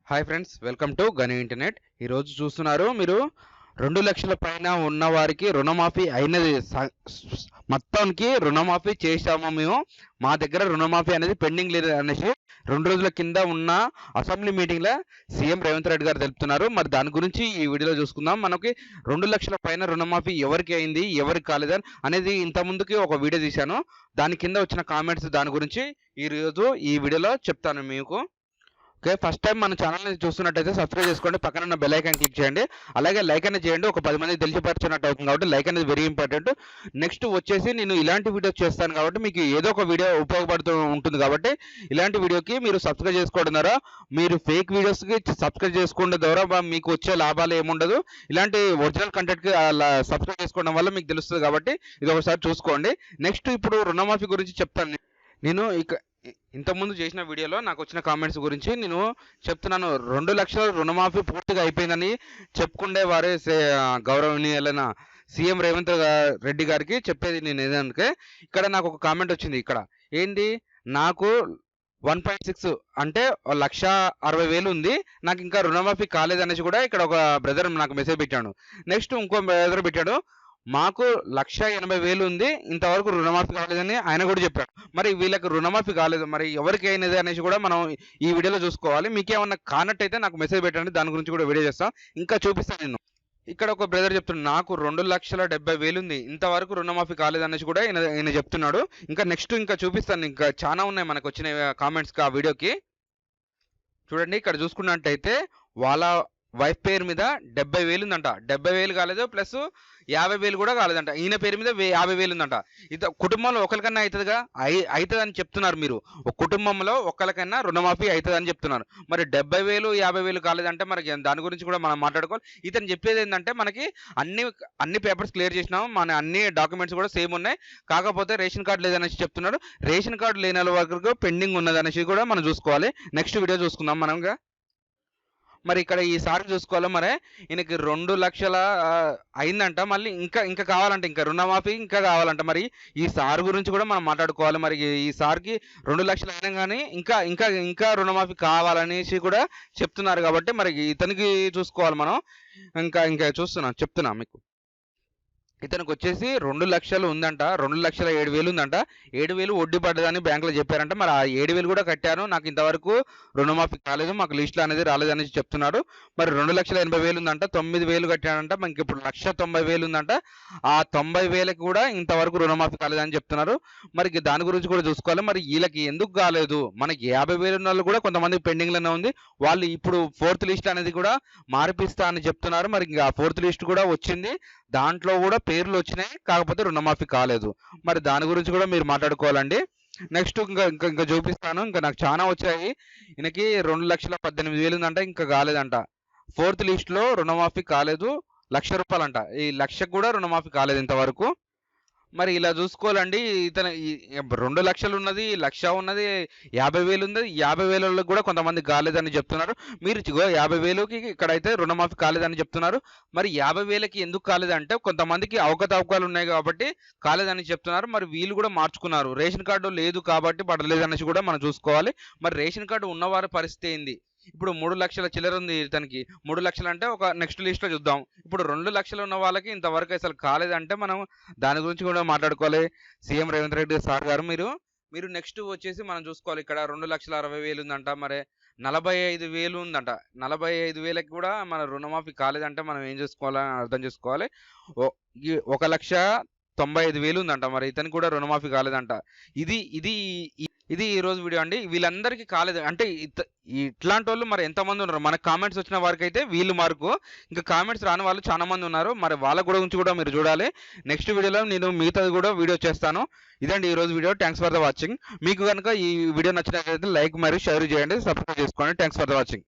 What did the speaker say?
Hi friends, welcome to గని internet. ఈరోజు చూస్తున్నారు మీరు 2,00,000 పైన ఉన్న వారికి రుణమాఫీ అయినది. మొత్తానికి రుణమాఫీ చేశాము మేము. మా దగ్గర రుణమాఫీ అనేది పెండింగ్ లేదు అనేసి 2 రోజుల కింద ఉన్న అసెంబ్లీ మీటింగ్లో సీఎం రేవంత్ రెడ్డి గారు తెలుపుతున్నారు. మరి దాని గురించి ఈ వీడియోలో చూసుకుందాం. మనకి 2,00,000 పైన రుణమాఫీ ఎవరికి అయింది, ఎవరికి కాలేదని అనేది ఇంత ముందుకి ఒక వీడియో తీశాను. దాని కింద వచ్చిన కామెంట్స్ దాని గురించి ఈరోజు ఈ వీడియోలో చెప్తాను మీకు. ఓకే, ఫస్ట్ టైం మన ఛానల్ని చూస్తున్నట్టయితే సబ్స్క్రైబ్ చేసుకోండి, పక్కన ఉన్న బెల్ ఐకాన్ క్లిక్ చేయండి, అలాగే లైక్ అనేది చేయండి. ఒక 10 మందికి తెలిసిపరిచినట్టు అవుతుంది కాబట్టి లైక్ అనేది వెరీ ఇంపార్టెంట్. నెక్స్ట్ వచ్చేసి నేను ఇలాంటి వీడియోస్ చేస్తాను కాబట్టి మీకు ఏదో ఒక వీడియో ఉపయోగపడుతూ ఉంటుంది కాబట్టి ఇలాంటి వీడియోకి మీరు సబ్స్క్రైబ్ చేసుకోవడం ద్వారా, మీరు ఫేక్ వీడియోస్కి సబ్స్క్రైబ్ చేసుకోవడం ద్వారా మీకు వచ్చే లాభాలు ఏముండదు. ఇలాంటి ఒరిజినల్ కంటెంట్కి సబ్స్క్రైబ్ చేసుకోవడం వల్ల మీకు తెలుస్తుంది కాబట్టి ఇది ఒకసారి చూసుకోండి. నెక్స్ట్ ఇప్పుడు రుణమాఫీ గురించి చెప్తాను. నేను ఇంతకుముందు చేసిన వీడియోలో నాకు వచ్చిన కామెంట్స్ గురించి నేను చెప్తున్నాను. 2,00,000 రుణమాఫీ పూర్తిగా అయిపోయిందని చెప్పుకుండే వారే గౌరవనీయులైన సీఎం రేవంత్ రెడ్డి గారికి చెప్పేది నేను ఏదంటే, ఇక్కడ నాకు ఒక కామెంట్ వచ్చింది. ఇక్కడ ఏంటి, నాకు 1.6 అంటే 1,60,000 ఉంది, నాకు ఇంకా రుణమాఫీ కాలేదనేసి కూడా ఇక్కడ ఒక బ్రదర్ నాకు మెసేజ్ పెట్టాడు. నెక్స్ట్ ఇంకో బ్రదర్ పెట్టాడు, మాకు 1,80,000 ఉంది, ఇంతవరకు రుణమాఫీ కాలేదని ఆయన కూడా చెప్పాడు. మరి వీళ్ళకి రుణమాఫీ కాలేదు, మరి ఎవరికి అయినది అనేసి కూడా మనం ఈ వీడియోలో చూసుకోవాలి. మీకేమన్నా కానట్టయితే నాకు మెసేజ్ పెట్టండి, దాని గురించి కూడా వీడియో చేస్తాం. ఇంకా చూపిస్తాను నేను. ఇక్కడ ఒక బ్రదర్ చెప్తున్నాడు, నాకు 2,70,000 ఉంది, ఇంతవరకు రుణమాఫీ కాలేదనేసి కూడా ఈయన చెప్తున్నాడు. ఇంకా నెక్స్ట్ ఇంకా చూపిస్తాను, ఇంకా చాలా ఉన్నాయి మనకు వచ్చిన కామెంట్స్కి ఆ వీడియోకి. చూడండి, ఇక్కడ చూసుకున్నట్టయితే వాళ్ళ వైఫ్ పేరు మీద 70,000 ఉందంట. 70,000 కాలేదు, ప్లస్ 50,000 కూడా కాలేదంట. ఈయన పేరు మీద 50,000 ఉందంట. ఇది కుటుంబంలో ఒకరికన్నా అవుతుందిగా, అవుతుందని చెప్తున్నారు మీరు. ఒక కుటుంబంలో ఒకరికైనా రుణమాఫీ అవుతుందని చెప్తున్నారు. మరి 70,000 50,000 కాలేదంటే మరి దాని గురించి కూడా మనం మాట్లాడుకోవాలి. ఇతను చెప్పేది ఏంటంటే, మనకి అన్ని పేపర్స్ క్లియర్ చేసినాము, మన అన్ని డాక్యుమెంట్స్ కూడా సేమ్ ఉన్నాయి, కాకపోతే రేషన్ కార్డు లేదనేసి చెప్తున్నాడు. రేషన్ కార్డు లేని వాళ్ళ వరకు పెండింగ్ ఉన్నదనేసి కూడా మనం చూసుకోవాలి. నెక్స్ట్ వీడియో చూసుకుందాం మనంగా. మరి ఇక్కడ ఈ సార్ చూసుకోవాలి, మరి ఈయనకి 2,00,000 అయిందంట, మళ్ళీ ఇంకా కావాలంట, ఇంకా రుణమాఫీ ఇంకా కావాలంట. మరి ఈ సార్ గురించి కూడా మనం మాట్లాడుకోవాలి. మరి ఈ సార్కి 2,00,000 అయినా కానీ ఇంకా రుణమాఫీ కావాలనేసి కూడా చెప్తున్నారు కాబట్టి మరి ఇతనికి చూసుకోవాలి మనం. ఇంకా చెప్తున్నా మీకు. ఇతనికి వచ్చేసి 2,00,000 ఉందంట, 2,07,000 ఉందంట. 7,000 వడ్డీ పడ్డదని బ్యాంకులో చెప్పారంట. మరి ఆ 7,000 కూడా కట్టాను, నాకు ఇంతవరకు రుణమాఫీ కాలేదు, మాకు లిస్టులో అనేది రాలేదని చెప్తున్నాడు. మరి 2,80,000 ఉందంట, 9,000 కట్టాడంట, మనకి ఇప్పుడు 1,90,000 ఉందంట. ఆ 90,000కి కూడా ఇంతవరకు రుణమాఫీ కాలేదని చెప్తున్నారు. మరి దాని గురించి కూడా చూసుకోవాలి. మరి వీళ్ళకి ఎందుకు కాలేదు, మనకి 50,000 ఉన్న వాళ్ళు కూడా కొంతమంది పెండింగ్లోనే ఉంది. వాళ్ళు ఇప్పుడు 4th లిస్ట్ అనేది కూడా మార్పిస్తా అని చెప్తున్నారు. మరి ఇంకా 4th లిస్ట్ కూడా వచ్చింది, దాంట్లో కూడా పేర్లు వచ్చినాయి, కాకపోతే రుణమాఫీ కాలేదు. మరి దాని గురించి కూడా మీరు మాట్లాడుకోవాలండి. నెక్స్ట్ ఇంకా చూపిస్తాను. ఇంకా నాకు చాలా వచ్చాయి. ఈయనకి 2,18,000 ఉందంట, ఇంకా కాలేదంట. 4th లిస్ట్లో రుణమాఫీ కాలేదు, ₹1,00,000 అంట. ఈ 1,00,000 కూడా రుణమాఫీ కాలేదు ఇంతవరకు. మరి ఇలా చూసుకోవాలండి. ఇతను 2,00,000 ఉన్నది, 1,00,000 ఉన్నది, 50,000 ఉంది. 50,000 కూడా కొంతమంది కాలేదని చెప్తున్నారు. మీరు 50,000కి ఇక్కడైతే రుణమాఫీ కాలేదని చెప్తున్నారు. మరి 50,000కి ఎందుకు కాలేదంటే, కొంతమందికి అవకతవకలు ఉన్నాయి కాబట్టి కాలేదని చెప్తున్నారు. మరి వీళ్ళు కూడా మార్చుకున్నారు. రేషన్ కార్డు లేదు కాబట్టి పడలేదు అనేసి కూడా మనం చూసుకోవాలి. మరి రేషన్ కార్డు ఉన్నవారి పరిస్థితి ఏంది? ఇప్పుడు 3,00,000 చిల్లర ఉంది ఇతనికి. 3,00,000 అంటే ఒక నెక్స్ట్ లిస్ట్లో చూద్దాం. ఇప్పుడు 2,00,000 ఉన్న వాళ్ళకి ఇంతవరకు అసలు కాలేదంటే మనం దాని గురించి కూడా మాట్లాడుకోవాలి. సీఎం రేవంత్ రెడ్డి సార్ గారు, మీరు నెక్స్ట్ వచ్చేసి మనం చూసుకోవాలి. ఇక్కడ 2,60,000 ఉందంట, మరి 45,000 ఉందంట. 45,000కి కూడా మన రుణమాఫీ కాలేదంటే మనం ఏం చేసుకోవాలని అర్థం చేసుకోవాలి. 1,95,000 ఉందంట, మరి ఇతనికి కూడా రుణమాఫీ కాలేదంట. ఇది ఈ రోజు వీడియో అండి. వీళ్ళందరికీ కాలేదు అంటే ఇట్లాంటి వాళ్ళు మరి ఎంతమంది ఉన్నారు? మనకు కామెంట్స్ వచ్చిన వారికి అయితే వీళ్ళు మార్కు, ఇంకా కామెంట్స్ రాని వాళ్ళు చాలా మంది ఉన్నారు. మరి వాళ్ళ గురించి కూడా మీరు చూడాలి. నెక్స్ట్ వీడియోలో నేను మిగతాది కూడా వీడియో చేస్తాను. ఇదండి ఈ రోజు video. Thanks for the watching. మీకు కనుక ఈ వీడియో నచ్చినట్లయితే లైక్ మరియు షేర్ చేయండి, సబ్స్క్రైబ్ చేసుకోండి. Thanks for the watching.